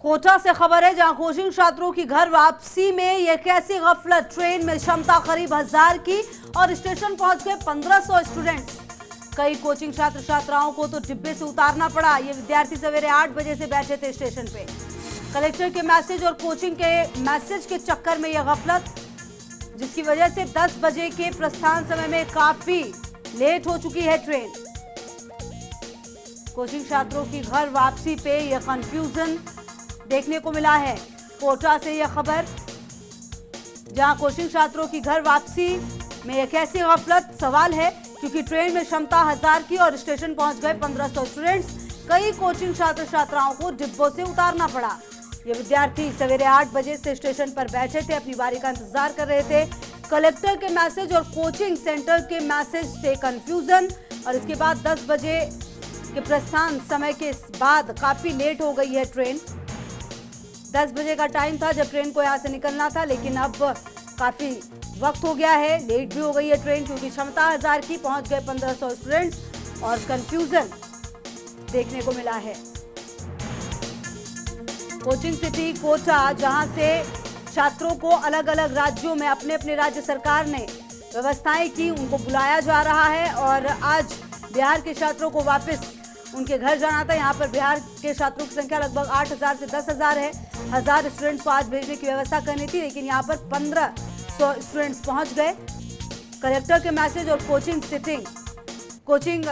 कोटा से खबर है, जहां कोचिंग छात्रों की घर वापसी में यह कैसी गफलत। ट्रेन में क्षमता करीब 1000 की और स्टेशन पहुंच गए 1500 स्टूडेंट्स। कई कोचिंग छात्र छात्राओं को तो डिब्बे से उतारना पड़ा। ये विद्यार्थी सवेरे 8 बजे से बैठे थे स्टेशन पे। कलेक्टर के मैसेज और कोचिंग के मैसेज के चक्कर में यह गफलत, जिसकी वजह से 10 बजे के प्रस्थान समय में काफी लेट हो चुकी है ट्रेन। कोचिंग छात्रों की घर वापसी पे यह कंफ्यूजन देखने को मिला है। कोटा से यह खबर, जहां कोचिंग छात्रों की घर वापसी में यह कैसी गफलत, सवाल है क्योंकि ट्रेन में क्षमता 1000 की और स्टेशन पहुंच गए 1500 स्टूडेंट्स। कई कोचिंग छात्र छात्राओं को डिब्बों से उतारना पड़ा। ये विद्यार्थी सवेरे 8 बजे से स्टेशन पर बैठे थे, अपनी बारी का इंतजार कर रहे थे। कलेक्टर के मैसेज और कोचिंग सेंटर के मैसेज से कंफ्यूजन, और इसके बाद 10 बजे के प्रस्थान समय के बाद काफी लेट हो गई है ट्रेन। 10 बजे का टाइम था जब ट्रेन को यहाँ से निकलना था, लेकिन अब काफी वक्त हो गया है, लेट भी हो गई है ट्रेन क्योंकि क्षमता 1000 की, पहुंच गए 1500 स्टूडेंट्स और कंफ्यूजन देखने को मिला है। कोचिंग सिटी कोटा, जहां से छात्रों को अलग अलग राज्यों में अपने अपने राज्य सरकार ने व्यवस्थाएं की, उनको बुलाया जा रहा है और आज बिहार के छात्रों को वापस उनके घर जाना था। यहाँ पर बिहार के छात्रों की संख्या लगभग 8000 से 10000 है। 1000 स्टूडेंट्स को आज भेजने की व्यवस्था करनी थी, लेकिन यहाँ पर 1500 स्टूडेंट्स पहुँच गए। कलेक्टर के मैसेज और कोचिंग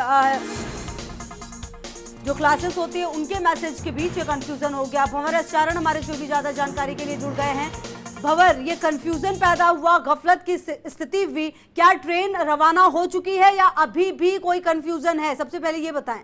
जो क्लासेस होती है उनके मैसेज के बीच ये कंफ्यूजन हो गया। भंवर चारण हमारे से भी ज्यादा जानकारी के लिए जुड़ गए हैं। भंवर, ये कंफ्यूजन पैदा हुआ, गफलत की स्थिति हुई, क्या ट्रेन रवाना हो चुकी है या अभी भी कोई कंफ्यूजन है? सबसे पहले ये बताएं।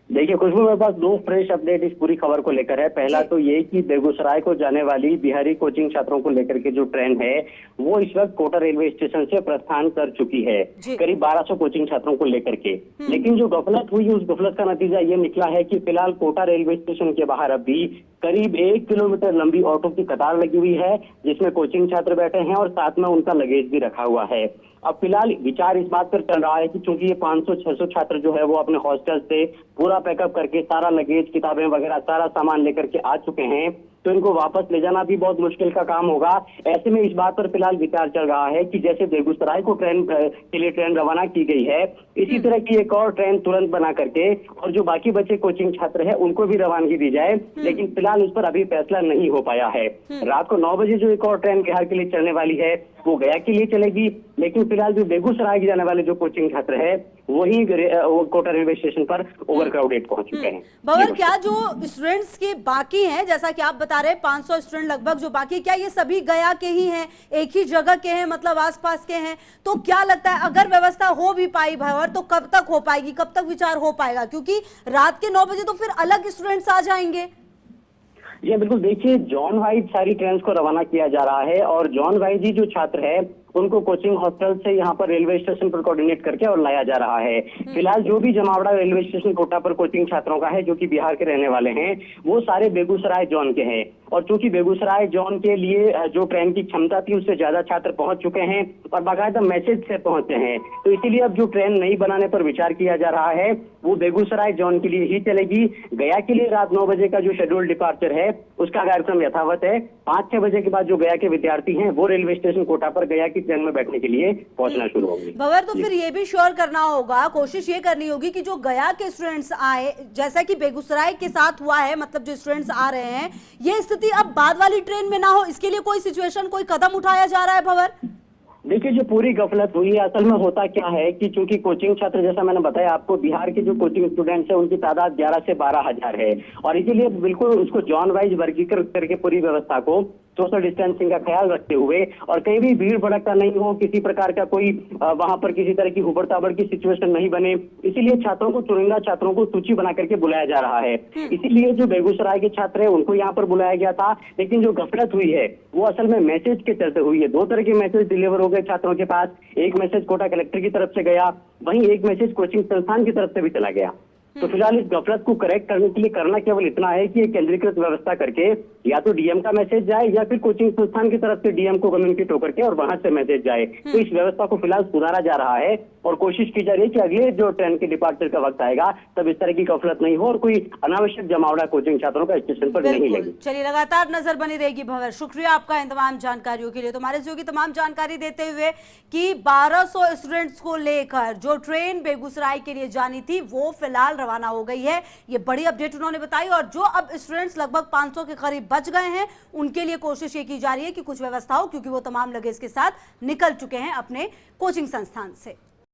देखिए खुशबू, मेरे पास दो फ्रेश अपडेट इस पूरी खबर को लेकर है। पहला तो ये कि बेगूसराय को जाने वाली बिहारी कोचिंग छात्रों को लेकर के जो ट्रेन है वो इस वक्त कोटा रेलवे स्टेशन से प्रस्थान कर चुकी है, करीब 1200 कोचिंग छात्रों को लेकर के। लेकिन जो गफलत हुई, उस गफलत का नतीजा ये निकला है कि फिलहाल कोटा रेलवे स्टेशन के बाहर अभी करीब 1 किलोमीटर लंबी ऑटो की कतार लगी हुई है, जिसमें कोचिंग छात्र बैठे हैं और साथ में उनका लगेज भी रखा हुआ है। अब फिलहाल विचार इस बात पर चल रहा है कि चूंकि ये 500-600 छात्र जो है वो अपने हॉस्टल से पूरा पैकअप करके सारा लगेज, किताबें वगैरह सारा सामान लेकर के आ चुके हैं, तो इनको वापस ले जाना भी बहुत मुश्किल का काम होगा। ऐसे में इस बात पर फिलहाल विचार चल रहा है कि जैसे बेगूसराय को के लिए ट्रेन रवाना की गई है, इसी तरह की एक और ट्रेन तुरंत बना करके और जो बाकी बचे कोचिंग छात्र है उनको भी रवानगी दी जाए। लेकिन फिलहाल उस पर अभी फैसला नहीं हो पाया है। रात को 9 बजे जो एक और ट्रेन बिहार के लिए चलने वाली है वो गया के लिए चलेगी, लेकिन फिलहाल जो बेगूसराय के जाने वाले जो कोचिंग छात्र है वही कोटा रेलवे स्टेशन पर ओवर क्राउडेड पहुंच चुके हैं। भंवर, क्या जो स्टूडेंट्स के बाकी हैं, जैसा कि आप बता रहे 500 स्टूडेंट लगभग जो बाकी, क्या ये सभी गया के ही हैं, एक ही जगह के हैं, मतलब आसपास के हैं? तो क्या लगता है अगर व्यवस्था हो भी पाई भंवर तो कब तक हो पाएगी, कब तक विचार हो पाएगा? क्योंकि रात के 9 बजे तो फिर अलग स्टूडेंट्स आ जाएंगे। जी बिल्कुल, देखिए जोन वाइज सारी ट्रेन को रवाना किया जा रहा है और जोन वाइज ही जो छात्र है उनको कोचिंग हॉस्टल से यहाँ पर रेलवे स्टेशन पर कोऑर्डिनेट करके और लाया जा रहा है। फिलहाल जो भी जमावड़ा रेलवे स्टेशन कोटा पर कोचिंग छात्रों का है जो कि बिहार के रहने वाले हैं, वो सारे बेगूसराय जोन के हैं और चूंकि बेगूसराय जोन के लिए जो ट्रेन की क्षमता थी उससे ज्यादा छात्र पहुंच चुके हैं और बाकायदा मैसेज से पहुंचे हैं, तो इसीलिए अब जो ट्रेन नहीं बनाने पर विचार किया जा रहा है वो बेगूसराय जोन के लिए ही चलेगी। गया के लिए रात 9 बजे का जो शेड्यूल डिपार्चर है उसका कार्यक्रम यथावत है। 5-6 बजे के बाद जो गया के विद्यार्थी हैं वो रेलवे स्टेशन कोटा पर गया की ट्रेन में बैठने के लिए पहुंचना शुरू होगी। भंवर, तो फिर ये भी श्योर करना होगा, कोशिश ये करनी होगी कि जो गया के स्टूडेंट्स आए, जैसा कि बेगूसराय के साथ हुआ है, मतलब जो स्टूडेंट्स आ रहे हैं, ये स्थिति अब बाद वाली ट्रेन में ना हो, इसके लिए कोई सिचुएशन, कोई कदम उठाया जा रहा है? भंवर, देखिए जो पूरी गफलत हुई है असल में होता क्या है कि चूंकि कोचिंग छात्र, जैसा मैंने बताया आपको, बिहार के जो कोचिंग स्टूडेंट्स हैं उनकी तादाद 11 से 12,000 है और इसीलिए बिल्कुल उसको जॉन वाइज वर्गीकृत करके पूरी व्यवस्था को सोशल डिस्टेंसिंग का ख्याल रखते हुए और कहीं भी भीड़ भड़कता नहीं हो, किसी प्रकार का कोई वहां पर किसी तरह की हुबड़ ताबड़ की सिचुएशन नहीं बने, इसीलिए छात्रों को, चुनिंदा छात्रों को सूची बना करके बुलाया जा रहा है। इसीलिए जो बेगूसराय के छात्र है उनको यहाँ पर बुलाया गया था, लेकिन जो गफलत हुई है वो असल में मैसेज के चलते हुई है। 2 तरह के मैसेज डिलीवर हो गए छात्रों के पास। एक मैसेज कोटा कलेक्टर की तरफ से गया, वहीं एक मैसेज कोचिंग संस्थान की तरफ से भी चला गया। तो फिलहाल इस गफलत को करेक्ट करने के लिए करना केवल इतना है कि एक केंद्रीकृत व्यवस्था करके या तो डीएम का मैसेज जाए या फिर कोचिंग संस्थान की तरफ से डीएम को कम्युनिकेट होकर के और वहां से मैसेज जाए। तो इस व्यवस्था को फिलहाल सुधारा जा रहा है और कोशिश की जा रही है कि अगले जो ट्रेन के डिपार्चर का वक्त आएगा तब इस तरह की गफलत नहीं हो और कोई अनावश्यक जमावड़ा कोचिंग छात्रों का स्टेशन पर नहीं लगे। चलिए, लगातार नजर बनी रहेगी भंवर। शुक्रिया आपका इन तमाम जानकारियों के लिए। तो हमारे सहयोगी तमाम जानकारी देते हुए कि 1200 स्टूडेंट्स को लेकर जो ट्रेन बेगूसराय के लिए जानी थी वो फिलहाल रवाना हो गई है। ये बड़ी अपडेट उन्होंने बताई। और जो अब स्टूडेंट्स लगभग 500 के करीब बच गए हैं उनके लिए कोशिश ये की जा रही है कि कुछ व्यवस्था हो, क्योंकि वो तमाम लगेज के साथ निकल चुके हैं अपने कोचिंग संस्थान से।